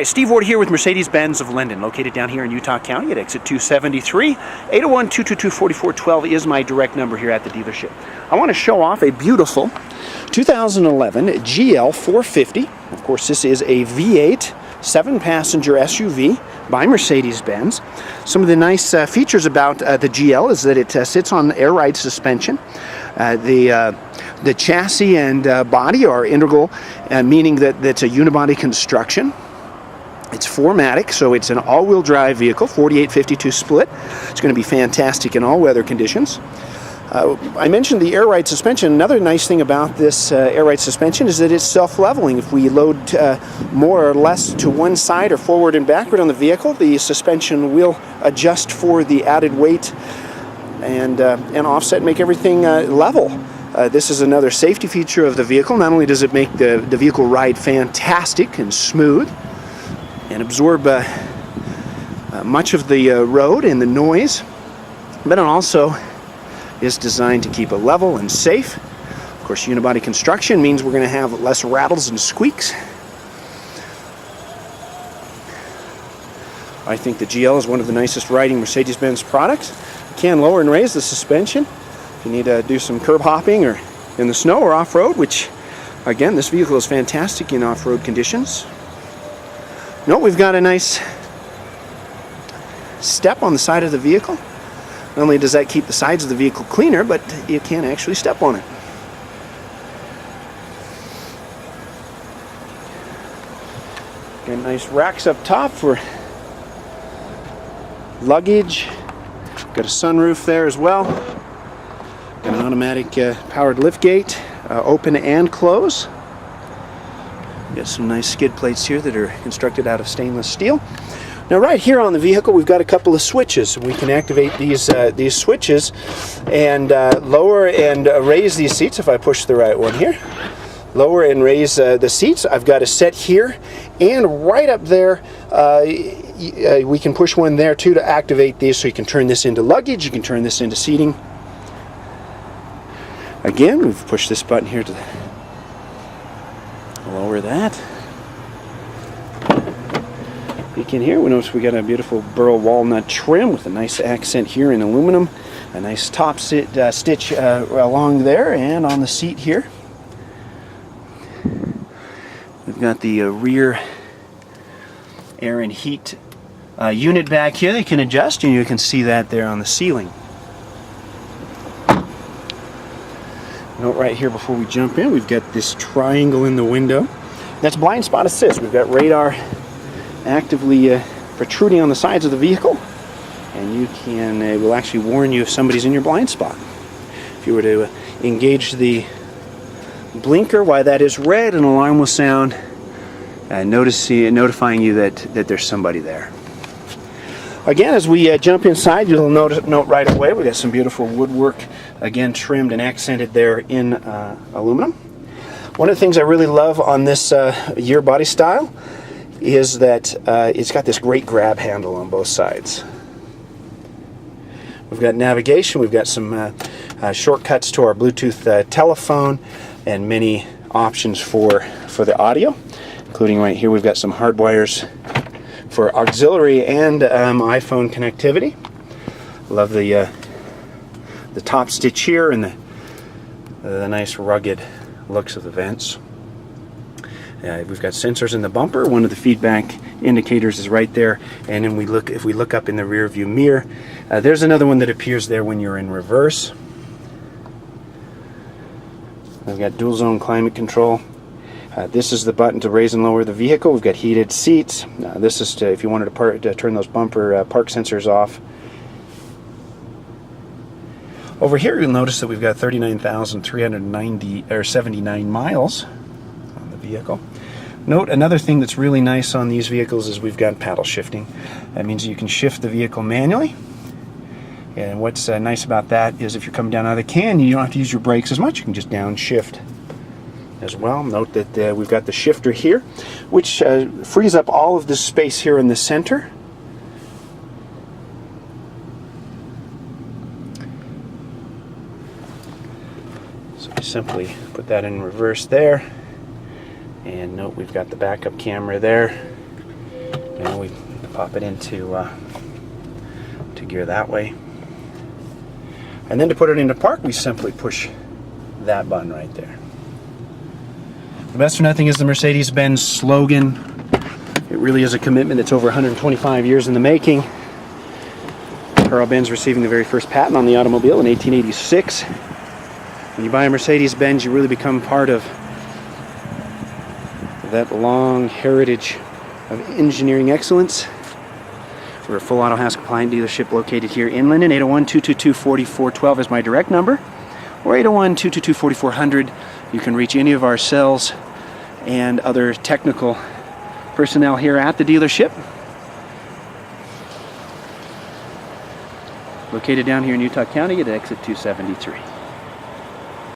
Hi, Steve Ward here with Mercedes-Benz of Linden, located down here in Utah County at exit 273. 801-222-4412 is my direct number here at the dealership. I want to show off a beautiful 2011 GL450. Of course, this is a V8 7-passenger SUV by Mercedes-Benz. Some of the nice features about the GL is that it sits on air ride suspension. The chassis and body are integral, meaning that it's a unibody construction. It's 4MATIC, so it's an all-wheel drive vehicle, 48-52 split. It's going to be fantastic in all weather conditions. I mentioned the air ride suspension. Another nice thing about this air ride suspension is that it's self-leveling. If we load more or less to one side or forward and backward on the vehicle, the suspension will adjust for the added weight and offset and make everything level. This is another safety feature of the vehicle. Not only does it make the vehicle ride fantastic and smooth and absorb much of the road and the noise, but it also is designed to keep it level and safe. Of course, unibody construction means we're going to have less rattles and squeaks. I think the GL is one of the nicest riding Mercedes-Benz products. You can lower and raise the suspension if you need to do some curb hopping or in the snow or off-road, which, again, this vehicle is fantastic in off-road conditions. Note we've got a nice step on the side of the vehicle. Not only does that keep the sides of the vehicle cleaner, but you can actually step on it. Got nice racks up top for luggage. Got a sunroof there as well. Got an automatic powered liftgate, open and close. Got some nice skid plates here that are constructed out of stainless steel. Now, right here on the vehicle, we've got a couple of switches. We can activate these switches and lower and raise these seats. If I push the right one here, lower and raise the seats. I've got a set here, and right up there, we can push one there too to activate these. So you can turn this into luggage. You can turn this into seating. Again, we've pushed this button here to lower that. Peek in here, we notice we got a beautiful burl walnut trim with a nice accent here in aluminum. A nice top stitch along there and on the seat here. We've got the rear air and heat unit back here that you can adjust, and you can see that there on the ceiling. Note right here before we jump in, we've got this triangle in the window. That's blind spot assist. We've got radar actively protruding on the sides of the vehicle, and you can it will actually warn you if somebody's in your blind spot. If you were to engage the blinker while that is red, an alarm will sound, notifying you that there's somebody there. Again, as we jump inside, you'll note right away we got some beautiful woodwork, again trimmed and accented there in aluminum. One of the things I really love on this year body style is that it's got this great grab handle on both sides. We've got navigation, we've got some shortcuts to our Bluetooth telephone, and many options for the audio, including right here we've got some hard wires for auxiliary and iPhone connectivity. Love the top stitch here and the nice rugged looks of the vents. We've got sensors in the bumper. One of the feedback indicators is right there, and then if we look up in the rear view mirror, there's another one that appears there when you're in reverse. We've got dual zone climate control. This is the button to raise and lower the vehicle. We've got heated seats. This is if you wanted to turn those bumper park sensors off. Over here, you'll notice that we've got 39,379 miles on the vehicle. Note another thing that's really nice on these vehicles is we've got paddle shifting. That means you can shift the vehicle manually. And what's nice about that is if you're coming down out of the can, you don't have to use your brakes as much. You can just downshift as well. Note that we've got the shifter here, which frees up all of this space here in the center. So we simply put that in reverse there, and note we've got the backup camera there. pop it into to gear that way. And then to put it into park, we simply push that button right there. The best for nothing is the Mercedes-Benz slogan. It really is a commitment that's over 125 years in the making. Carl Benz receiving the very first patent on the automobile in 1886. When you buy a Mercedes-Benz, you really become part of that long heritage of engineering excellence. We're a full auto house compliant dealership located here in Linden. 801-222-4412 is my direct number, or 801-222-4400. You can reach any of our sales and other technical personnel here at the dealership. Located down here in Utah County at exit 273.